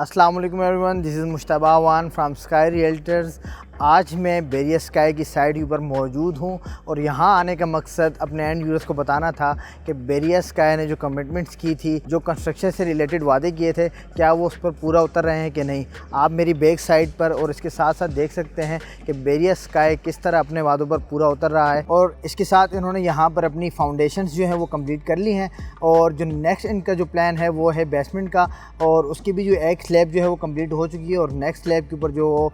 अस्सलाम वालेकुम everyone, this is Mushtaba one from sky realtors. आज मैं बेरिया स्काई की साइट के ऊपर मौजूद हूँ और यहाँ आने का मकसद अपने एंड यूज़र्स को बताना था कि बेरिया स्काई ने जो कमिटमेंट्स की थी, जो कंस्ट्रक्शन से रिलेटेड वादे किए थे, क्या वो उस पर पूरा उतर रहे हैं कि नहीं। आप मेरी बैक साइड पर और इसके साथ साथ देख सकते हैं कि बेरिया स्काई किस तरह अपने वादों पर पूरा उतर रहा है। और इसके साथ इन्होंने यहाँ पर अपनी फाउंडेशंस जो हैं वो कंप्लीट कर ली हैं और जो नेक्स्ट इनका जो प्लान है वो है बेसमेंट का, और उसकी भी जो एक स्लैब जो है वो कंप्लीट हो चुकी है और नेक्स्ट स्लैब के ऊपर जो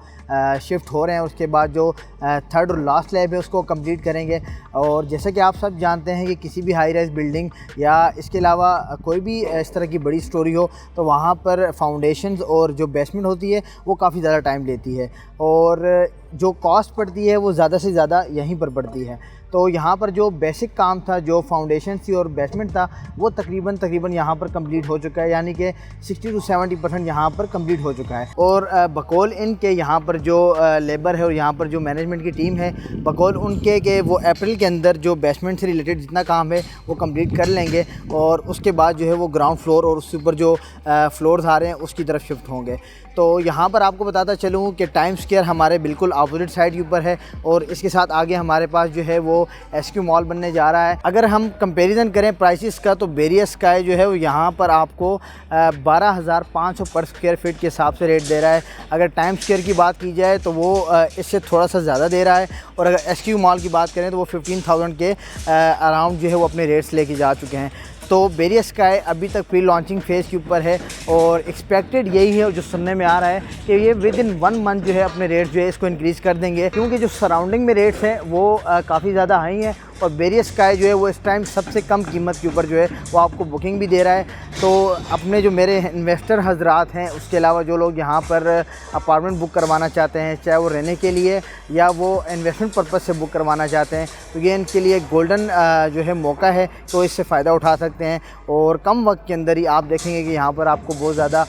शिफ्ट हो रहे हैं। उसके बाद जो थर्ड और लास्ट स्लैब है उसको कंप्लीट करेंगे। और जैसा कि आप सब जानते हैं कि किसी भी हाई राइज बिल्डिंग या इसके अलावा कोई भी इस तरह की बड़ी स्टोरी हो तो वहाँ पर फाउंडेशंस और जो बेसमेंट होती है वो काफ़ी ज़्यादा टाइम लेती है और जो कॉस्ट पड़ती है वो ज़्यादा से ज़्यादा यहीं पर पड़ती है। तो यहाँ पर जो बेसिक काम था, जो फाउंडेशन थी और बेसमेंट था, वो तकरीबन यहाँ पर कंप्लीट हो चुका है, यानी कि 60 से 70% यहाँ पर कंप्लीट हो चुका है। और बकौल इनके यहाँ पर जो लेबर है और यहाँ पर जो मैनेजमेंट की टीम है, बकौल उनके कि वो अप्रैल के अंदर जो बेसमेंट से रिलेटेड जितना काम है वो कंप्लीट कर लेंगे और उसके बाद जो है वो ग्राउंड फ्लोर और उसके ऊपर जो फ्लोर्स आ रहे हैं उसकी तरफ शिफ्ट होंगे। तो यहाँ पर आपको बताता चलूँ कि टाइम स्क्वायर हमारे बिल्कुल अपोजिट साइड के ऊपर है और इसके साथ आगे हमारे पास जो है वो एसक्यू मॉल बनने जा रहा है। अगर हम कंपैरिजन करें प्राइसेस का तो बेरिया स्काई जो है वो यहाँ पर आपको 12,500 पर स्क्वायर फीट के हिसाब से रेट दे रहा है। अगर टाइम स्क्वायर की बात की जाए तो वो इससे थोड़ा सा ज़्यादा दे रहा है और अगर एसक्यू मॉल की बात करें तो वो 15,000 के अराउंड जो है वो अपने रेट्स लेके जा चुके हैं। तो बेरिया स्काई अभी तक प्री लॉन्चिंग फेज़ के ऊपर है और एक्सपेक्टेड यही है जो सुनने में आ रहा है कि ये विद इन 1 मंथ जो है अपने रेट जो है इसको इंक्रीज़ कर देंगे, क्योंकि जो सराउंडिंग में रेट्स हैं वो काफ़ी ज़्यादा हाई हैं और बेरिया स्काई जो है वो इस टाइम सबसे कम कीमत के ऊपर जो है वो आपको बुकिंग भी दे रहा है। तो अपने जो मेरे इन्वेस्टर हजरात हैं, उसके अलावा जो लोग यहाँ पर अपार्टमेंट बुक करवाना चाहते हैं, चाहे वो रहने के लिए या वो इन्वेस्टमेंट पर्पज़ से बुक करवाना चाहते हैं, तो ये इनके लिए गोल्डन जो है मौका है, तो इससे फ़ायदा उठा सकते हैं और कम वक्त के अंदर ही आप देखेंगे कि यहाँ पर आपको बहुत ज़्यादा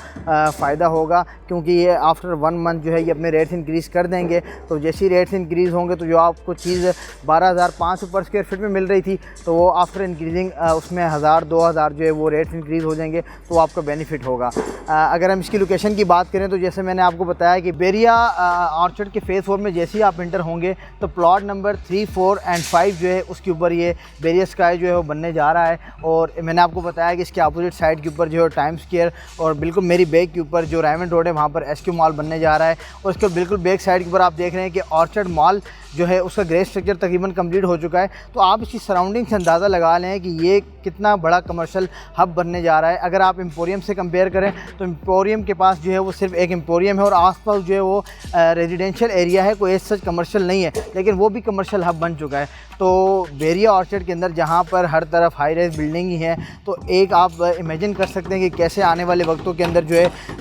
फ़ायदा होगा, क्योंकि ये आफ्टर 1 मंथ जो है ये अपने रेट्स इंक्रीज़ कर देंगे। तो जैसे ही रेट्स इंक्रीज़ होंगे तो जो आपको चीज़ 12,500 पर स्क्वायर फीट में मिल रही थी तो वो आफ्टर इंक्रीजिंग उसमें 1,000-2,000 जो है वो रेट्स इंक्रीज़ हो जाएंगे, तो आपका बेनिफिट होगा। अगर हम इसकी लोकेशन की बात करें तो जैसे मैंने आपको बताया कि बेरिया ऑर्चर्ड के फेज़ 4 में जैसे ही आप इंटर होंगे तो प्लॉट नंबर 3, 4 एंड 5 जो है उसके ऊपर ये बेरिया स्काई जो है वो बनने जा रहा है। और मैंने आपको बताया कि इसके अपोजिट साइड के ऊपर जो है टाइम स्क्वायर और बिल्कुल मेरी बैक के ऊपर जो रायमंड रोड है वहाँ पर एसक्यू मॉल बनने जा रहा है और इसके बिल्कुल बैक साइड के ऊपर आप देख रहे हैं कि ऑर्चर्ड मॉल जो है उसका ग्रे स्ट्रक्चर तकरीबन कंप्लीट हो चुका है। तो आप इसकी सराउंडिंग से अंदाज़ा लगा लें कि ये कितना बड़ा कमर्शियल हब बनने जा रहा है। अगर आप एम्पोरियम से कंपेयर करें तो एम्पोरियम के पास जो है वो सिर्फ एक एम्पोरियम है और आसपास जो है वो रेजिडेंशियल एरिया है, कोई सच कमर्शियल नहीं है, लेकिन वो भी कमर्शियल हब बन चुका है। तो बेरिया ऑर्चर्ड के अंदर जहाँ पर हर तरफ हाई राइज बिल्डिंग ही है, तो एक आप इमेजिन कर सकते हैं कि कैसे आने वाले वक्तों के अंदर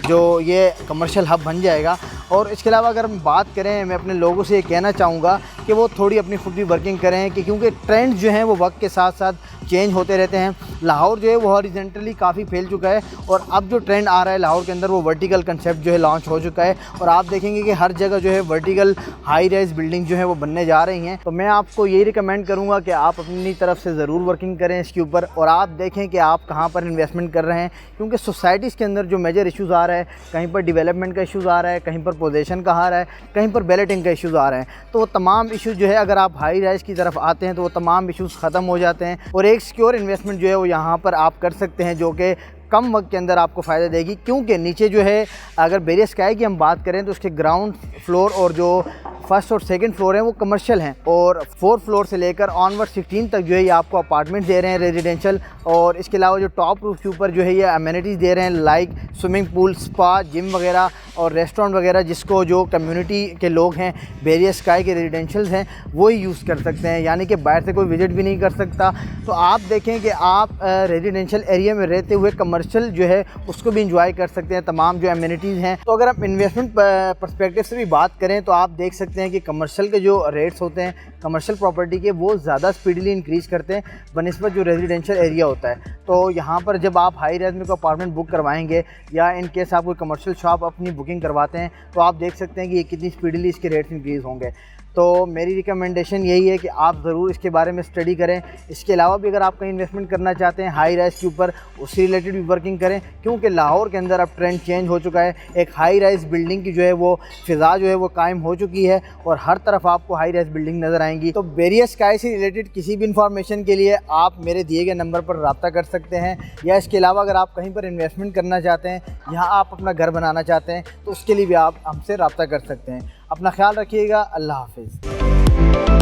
जो ये कमर्शियल हब बन जाएगा। और इसके अलावा अगर हम बात करें, मैं अपने लोगों से ये कहना चाहूँगा कि वो थोड़ी अपनी खुद भी वर्किंग करें कि क्योंकि ट्रेंड्स जो हैं वो वक्त के साथ साथ चेंज होते रहते हैं। लाहौर जो है वो हॉरिजेंटली काफ़ी फैल चुका है और अब जो ट्रेंड आ रहा है लाहौर के अंदर वो वर्टिकल कंसेप्ट जो है लॉन्च हो चुका है और आप देखेंगे कि हर जगह जो है वर्टिकल हाई राइज बिल्डिंग जो है वो बनने जा रही हैं। तो मैं आपको यही रिकमेंड करूँगा कि आप अपनी तरफ से ज़रूर वर्किंग करें इसके ऊपर और आप देखें कि आप कहाँ पर इन्वेस्टमेंट कर रहे हैं, क्योंकि सोसाइटीज़ के अंदर जो मेजर इशूज़ आ रहा है, कहीं पर डेवलपमेंट का इशूज़ आ रहा है, कहीं पर पोजीशन का आ रहा है, कहीं पर बैलेटिंग का इशूज़ आ रहे हैं। तो वो तमाम इशूज़ जो है अगर आप हाई राइज की तरफ आते हैं तो वो तमाम इशूज़ ख़त्म हो जाते हैं और एक सिक्योर इन्वेस्टमेंट जो है वो यहाँ पर आप कर सकते हैं, जो कि कम वक्त के अंदर आपको फ़ायदा देगी। क्योंकि नीचे जो है अगर बेरिया स्काई की हम बात करें तो उसके ग्राउंड फ्लोर और जो फर्स्ट और सेकंड फ्लोर हैं वो कमर्शियल हैं और 4th फ्लोर से लेकर ऑनवर्ड 16 तक जो है ये आपको अपार्टमेंट दे रहे हैं रेजिडेंशियल। और इसके अलावा जो टॉप रूफ के ऊपर जो है ये अमेनिटीज़ दे रहे हैं like swimming pool, spa, gym वगैरह और रेस्टोरेंट वगैरह, जिसको जो कम्युनिटी के लोग हैं बेरिया स्काई के रेजिडेंशियल्स हैं वो ही यूज़ कर सकते हैं, यानी कि बाहर से कोई विजिट भी नहीं कर सकता। तो आप देखें कि आप रेजिडेंशियल एरिया में रहते हुए कमर्शियल जो है उसको भी इंजॉय कर सकते हैं, तमाम जो अमेनिटीज़ हैं। तो अगर आप इन्वेस्टमेंट पर्सपेक्टिव से भी बात करें तो आप देख सकते हैं कि कमर्शियल के जो रेट्स होते हैं कमर्शियल प्रॉपर्टी के वो ज़्यादा स्पीडली इंक्रीज़ करते हैं बनिस्बत जो रेजिडेंशियल एरिया होता है। तो यहाँ पर जब आप हाई रेज में कोई अपार्टमेंट बुक करवाएंगे या इन केस आप कोई कमर्शियल शॉप अपनी बुकिंग करवाते हैं तो आप देख सकते हैं कि ये कितनी स्पीडली इसके रेट्स इंक्रीज़ होंगे। तो मेरी रिकमेंडेशन यही है कि आप ज़रूर इसके बारे में स्टडी करें। इसके अलावा भी अगर आप कहीं इन्वेस्टमेंट करना चाहते हैं हाई राइज़ के ऊपर, उससे रिलेटेड भी वर्किंग करें, क्योंकि लाहौर के अंदर अब ट्रेंड चेंज हो चुका है। एक हाई राइज़ बिल्डिंग की जो है वो फ़िज़ा जो है वो कायम हो चुकी है और हर तरफ आपको हाई राइज़ बिल्डिंग नज़र आएंगी। तो बेरिया स्काई से रिलेटेड किसी भी इंफॉर्मेशन के लिए आप मेरे दिए गए नंबर पर रब्ता कर सकते हैं, या इसके अलावा अगर आप कहीं पर इन्वेस्टमेंट करना चाहते हैं, यहाँ आप अपना घर बनाना चाहते हैं, तो उसके लिए भी आप हमसे रब्ता कर सकते हैं। अपना ख्याल रखिएगा। अल्लाह हाफ़िज़।